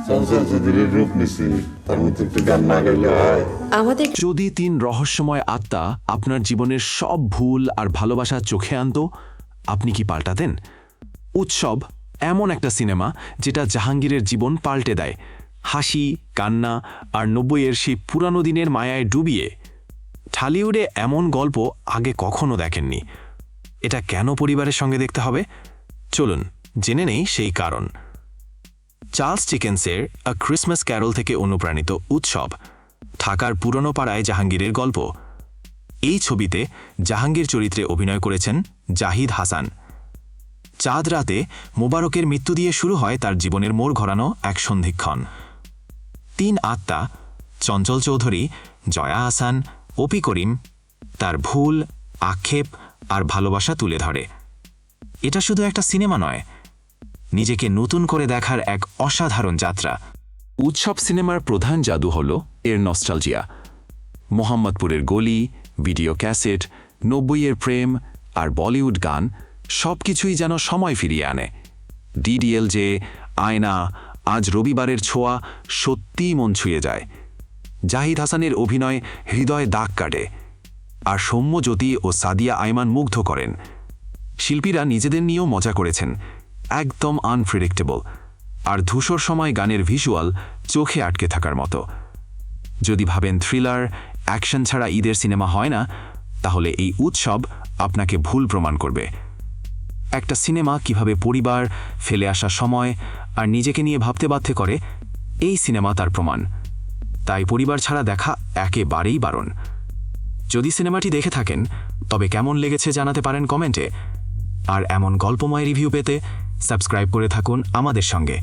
সংসার চৌধুরীর রূপ নিছি, তার মধ্যে একটু গান না গাইলে হয়। আমাদের যদি 3 রহস্যময় আত্মা আপনার জীবনের সব ভুল আর ভালোবাসা চোখে আনতো, আপনি কি পাল্টাতেন? উৎসব এমন একটা সিনেমা যেটা জাহাঙ্গীরের জীবন পাল্টে দেয়, হাসি, কান্না আর 90-এর সেই পুরানো দিনের মায়ায় ডুবিয়ে। ঢালিউডে এমন গল্প আগে কখনো দেখেননি। এটা কেন পরিবারের সঙ্গে দেখতে হবে? চলুন জেনে নেই সেই কারণ। চার্লস ডিকেন্সের আ ক্রিসমাস ক্যারল থেকে অনুপ্রাণিত উৎসব ঢাকার পুরনো পাড়ায় জাহাঙ্গীরের গল্প। এই ছবিতে জাহাঙ্গীর চরিত্রে অভিনয় করেছেন জাহিদ হাসান। চাঁদ রাতে মোবারকের মৃত্যু দিয়ে শুরু হয় তার জীবনের মোড় ঘোরানো এক সন্ধিক্ষণ। 3 আত্মা চঞ্চল চৌধুরী, জয়া আহসান, অপি করিম তার ভুল, আক্ষেপ আর ভালোবাসা তুলে ধরে। এটা শুধু একটা সিনেমা নয়, নিজেকে নতুন করে দেখার এক অসাধারণ যাত্রা। উৎসব সিনেমার প্রধান জাদু হল এর নস্টালজিয়া। মোহাম্মদপুরের গলি, ভিডিও ক্যাসেট, 90-এর প্রেম আর বলিউড গান সবকিছুই যেন সময় ফিরিয়ে আনে। ডিডিএলজে, আয়না, আজ রবিবারের ছোঁয়া সত্যিই মন ছুঁয়ে যায়। জাহিদ হাসানের অভিনয় হৃদয়ে দাগ কাটে, আর সৌম্যজ্যোতি ও সাদিয়া আইমান মুগ্ধ করেন। শিল্পীরা নিজেদের নিয়েও মজা করেছেন, একদম আনপ্রেডিক্টেবল। আর ধূসর সময় গানের ভিজুয়াল চোখে আটকে থাকার মতো। যদি ভাবেন থ্রিলার, অ্যাকশন ছাড়া ঈদের সিনেমা হয় না, তাহলে এই উৎসব আপনাকে ভুল প্রমাণ করবে। একটা সিনেমা কিভাবে পরিবার, ফেলে আসা সময় আর নিজেকে নিয়ে ভাবতে বাধ্য করে, এই সিনেমা তার প্রমাণ। তাই পরিবার ছাড়া দেখা একেবারেই বারণ। যদি সিনেমাটি দেখে থাকেন, তবে কেমন লেগেছে জানাতে পারেন কমেন্টে। আর এমন গল্পময় রিভিউ পেতে সাবস্ক্রাইব করে থাকুন আমাদের সঙ্গে।